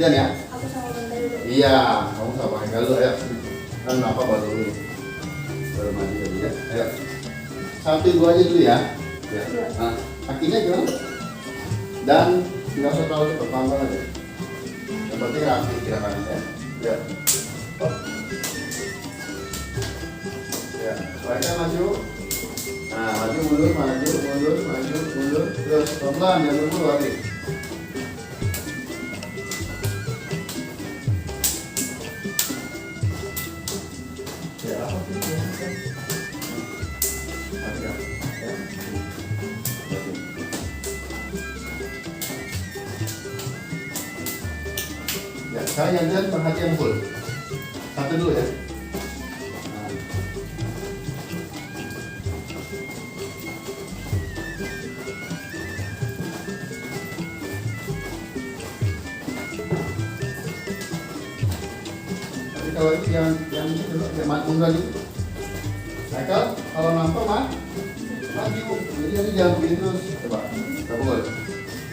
gantian ya. Aku sama Bunda dulu. Iya, kamu sama Haikal dulu, ayo. Kan apa baru ini? Baru mandi tadi ya. Ayo. 1, 2 aja dulu ya. Ya. Dua. Nah, kakinya gimana? Dan nggak usah terlalu cepat, pelan-pelan aja. Yang penting rapi gerakannya ya. Ya. Hop. Ya, sebaiknya maju. Nah, maju mundur, maju mundur, maju mundur. Terus pelan-pelan, jangan buru-buru lari. Ya, apa sih? Maju ya. Ya. Maju. Ya, sekarang gantian perhatian full. 1 dulu ya. Nah. Tapi kalau yang mundur lagi. Michael, kalau nampak maju. Jadi nanti jangan begini terus. Coba, kita pukul.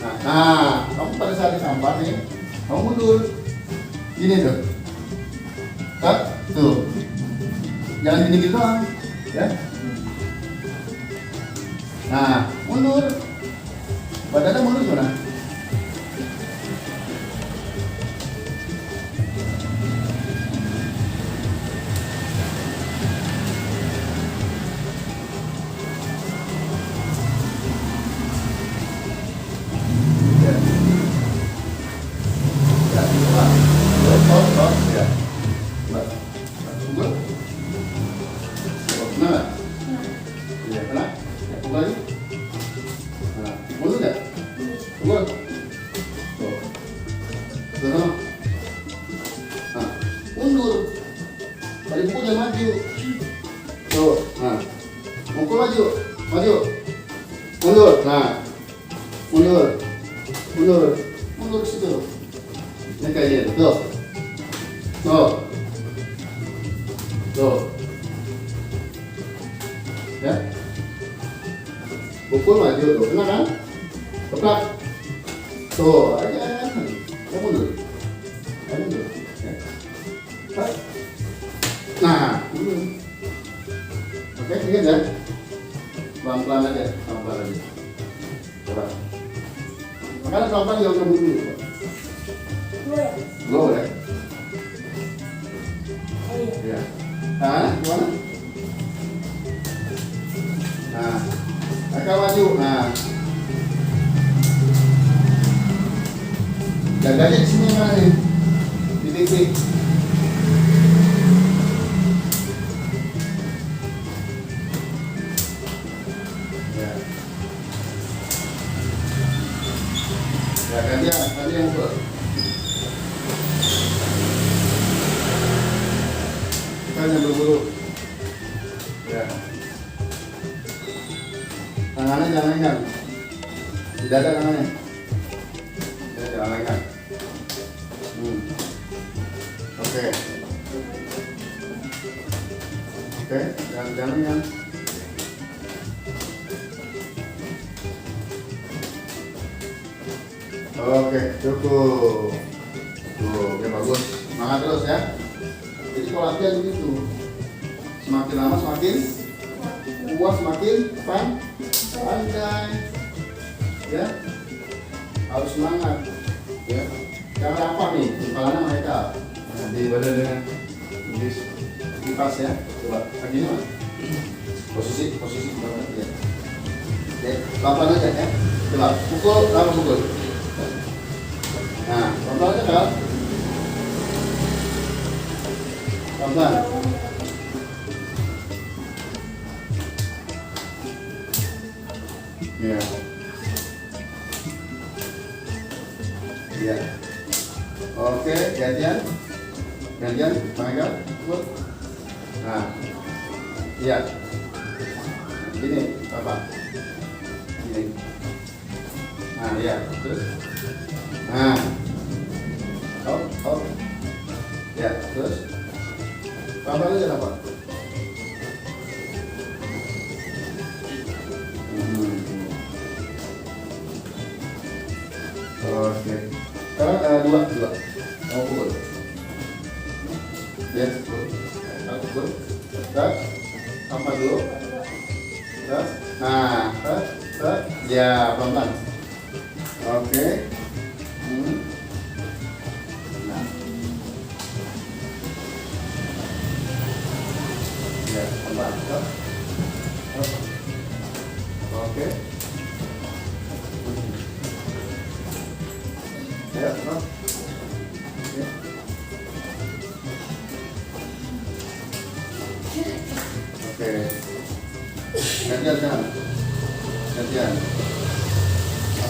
Nah, kamu pada saat disambar nih, kamu mundur. Gini tuh. Cut, tuh. Jangan gini gitu doang, ya. Nah, mundur. Badannya mundur gimana? Ya. Ya, coba. Stop, ya. Coba. Pukul. Coba, kena nggak? Iya, kena. Ya, pukul lagi. Nah, mundur nggak? Pukul. Tuh. Tuh. Nah, mundur. Tadi pukul jangan maju. Tuh, nah. Pukul maju. Maju. Mundur. Nah. Mundur. Mundur. Mundur ke situ. Ini kayak gini. Tuh. Tuh. Tuh. Ya. Pukul maju tuh. Kena kan? Tepat. Tuh, aja. Ya mundur. Ya mundur. Ya. Pas. Nah, mundur. Oke, ingat ya. Pelan-pelan aja, pelan-pelan aja. Coba. Makanya pelan-pelan jangan kabur dulu. Dua ya? Go ya. Oh iya. Iya. Nah, gimana? Nah, agak maju. Nah, jaganya di sini mana nih? Di titik. Ya. Ya, gantian yang full. Kita yang berburu. Ya. Tangannya jangan lenggang. Di dada tangannya. Ya, jangan lenggang. Oke. Oke, jangan lenggang. Oke, cukup. Tuh, oke bagus. Semangat terus ya. Jadi kalau latihan begitu, semakin lama semakin puas, semakin pandai. Ya, harus semangat. Ya, cara apa nih? Kepalanya mereka. Nah, di badan dengan kipas ya. Coba lagi nih mas. Posisi banget ya. Oke, pelan-pelan aja ya. Coba pukul, lama pukul. Nah, pelan-pelan aja kan? Pelan-pelan. Ya. Iya. Oke, gantian. Gantian, Michael. Nah. Iya. Gini, apa? Gini. Nah, iya. Terus. Nah. Oh. Ya, terus. Apa aja apa? Oke. Sekarang dua. Ya, pelan-pelan. Oke. Nah. Ya, pelan-pelan. Stop. Stop. Oke. Ya, stop. Oke. Oke. Gantian jangan. Gantian.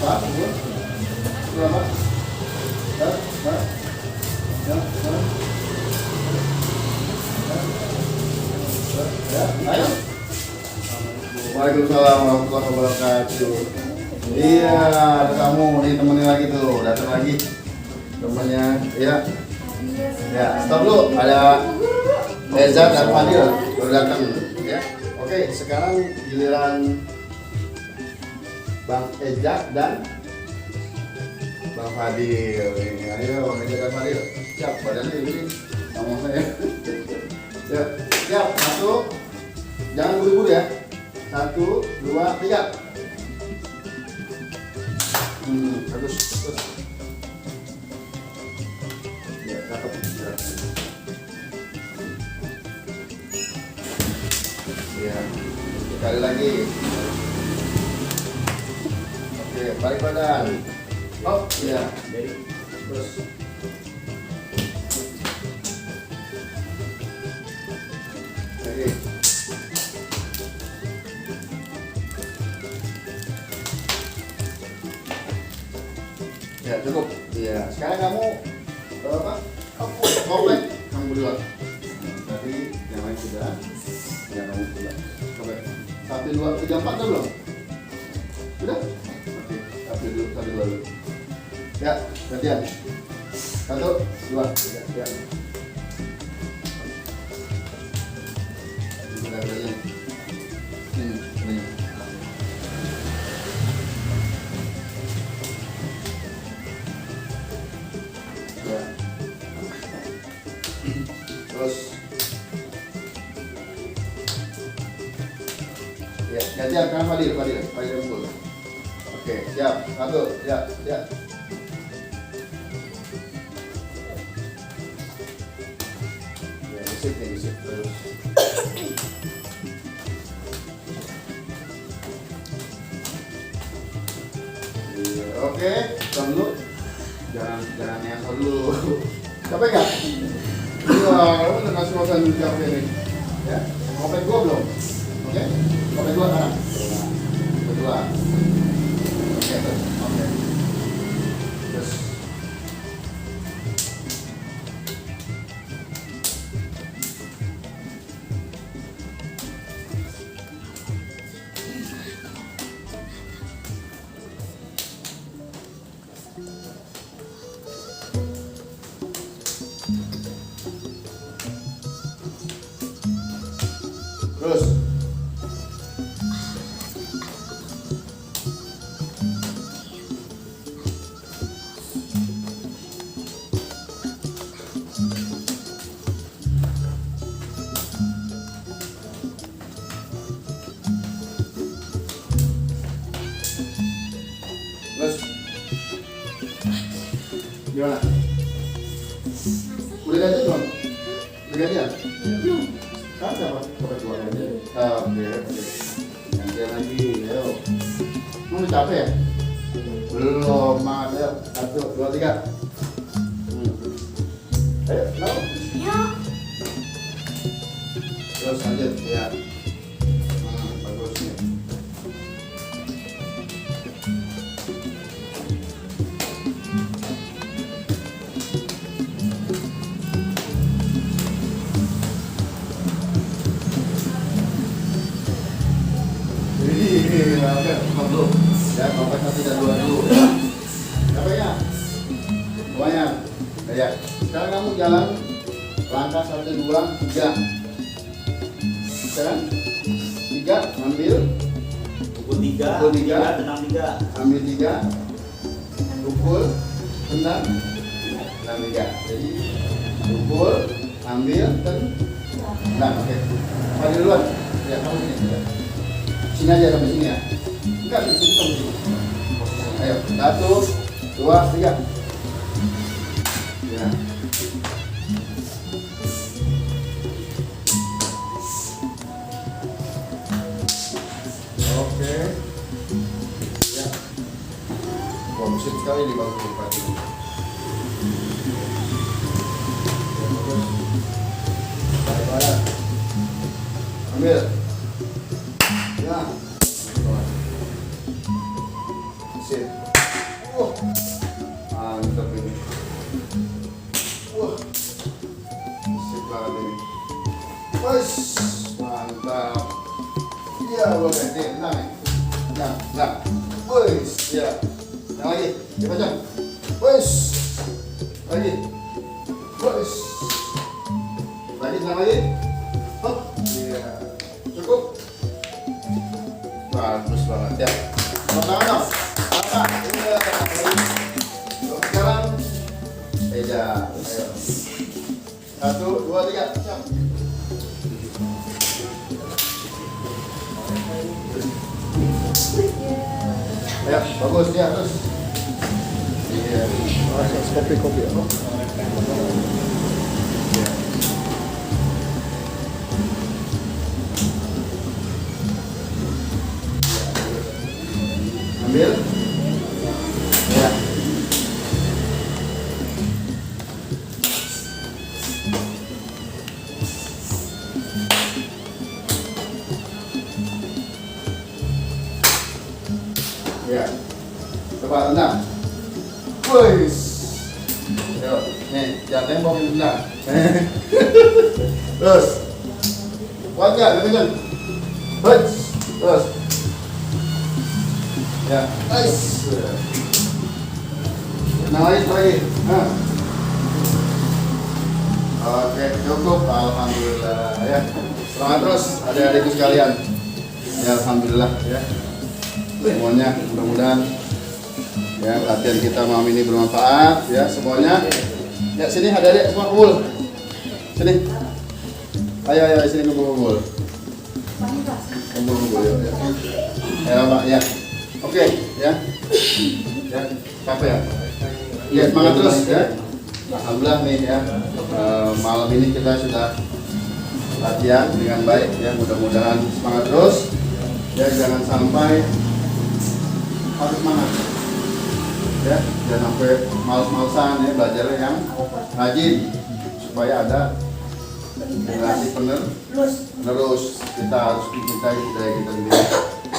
Apa? Itu apa? Ya, ya. Ya, ya. Ya, ayo. Waalaikumsalam warahmatullahi wabarakatuh. Iya, ada kamu nih, temennya lagi tuh, datang lagi temennya. Ya, ya, stop dulu. Ada Eza dan Fadil baru datang. Ya, oke. Sekarang giliran Bang Eza dan Bang Fadil. Ini, ayo Bang Eza dan Fadil. Siap, badannya ini sama saya. Ya, siap. Masuk. Jangan buru-buru ya. 1, 2, 3. Bagus, bagus. Ya, cakep. Ya, sekali lagi. Oke, balik badan. Oh, iya. Terus. Oke. Ya, cukup. Iya, sekarang kamu apa? Komplek kamu berdua. Tadi yang lain sudah. Ya, kamu berdua. Komplek. 1, 2, 3, 4 dah belum? Sudah? Oke, 1, 2, 1, 2 dulu. Ya, gantian. 1, 2, 3, ya. Sudah gantian. Ini. Ya. Terus. Ya, gantian kan Fadil pukul. Oke, siap. 1, ya, ya. Ya, isip terus. Iya, oke, stop dulu. Jangan yang dulu. Capek nggak? Wah, kamu udah ngasih makan capek nih. Ya, kopek gua belum? Oke, kopek gua sekarang. Kedua. Oke, terus. Oke. Terus. Terus. Terus. Gimana? Udah ganti belum? Udah gantian? Belum. Kan siapa? Coba keluar aja. Oke, oke. Gantian lagi, ayo. Mau capek ya? Belum, semangat ayo. 1, 2, 3. Ayo, no. Ya. Terus lanjut, ya. Bagus nih. Oke, stop dulu. Ya, komplek 1 dan 2 dulu. Capeknya? Lumayan. Ya. Sekarang kamu jalan langkah 1, 2, 3. Sekarang 3, ambil. Pukul 3, Pukul 3. tenang 3. Ambil 3. Pukul, tendang. Tendang 3. Jadi, pukul, ambil, tendang. Oke. Maju duluan. Ya, kamu sini. Sini aja sampai sini ya. Enggak, di situ kamu sini. Ayo, 1, 2, 3. Ya. Oke. Ya. Komsit sekali di bangku padi. Baik-baik. Ambil. Ya. Sip. Mantap ini. Wah. Sip banget ini. Wes, mantap. Iya, boleh. Tenang ya. Tenang. Wes, ya. Yang lagi. Dibaca. Wes. Lagi. Wes. Lagi, tenang lagi. Hop. Iya. Cukup. Bagus banget ya. Tepuk tangan dong. Iya. Sekarang Eja. Ayo. 1, 2, 3. Siap. Ya, bagus ya, terus. Iya. Kopi ya. Ambil. Ya. Ya. Coba tendang. Wis. Yo, nih, jangan tembok yang tendang. Terus. Kuat enggak? Kenceng. Terus. Ya, nice. Nah, lagi. Nah. Oke, cukup. Alhamdulillah ya. Semangat terus adik-adikku sekalian. Ya, alhamdulillah ya. Semuanya mudah-mudahan ya latihan kita malam ini bermanfaat ya semuanya. Ya sini adik-adik semua kumpul. Sini. Ayo sini kumpul. Kumpul ya. Ya, Pak ya. Oke, ya. Ya, capek ya? Ya, semangat terus ya. Alhamdulillah nih ya. Malam ini kita sudah latihan dengan baik ya. Mudah-mudahan semangat terus. Ya, jangan sampai harus semangat. Ya, jangan sampai males-malesan ya belajar yang rajin supaya ada generasi penerus. Kita harus mencintai budaya kita sendiri.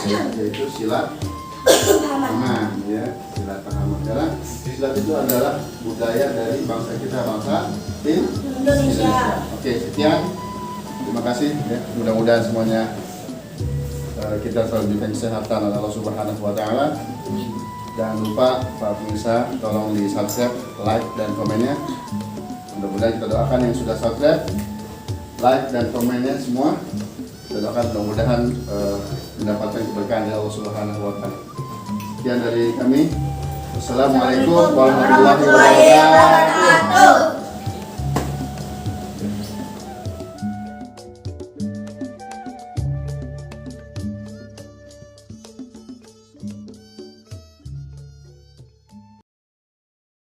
Ya, yaitu silat pahaman ya, silat pahaman karena silat itu adalah budaya dari bangsa kita, bangsa Indonesia. Oke, sekian, terima kasih ya. Mudah-mudahan semuanya kita selalu diberikan kesehatan oleh Allah Subhanahu wa Ta'ala. Jangan lupa para pemirsa tolong di subscribe, like dan komennya. Mudah-mudahan kita doakan yang sudah subscribe, like dan komennya semua. Kita doakan mudah-mudahan mendapatkan keberkahan dari Allah Subhanahu wa Ta'ala. Sekian dari kami. Wassalamualaikum warahmatullahi wabarakatuh.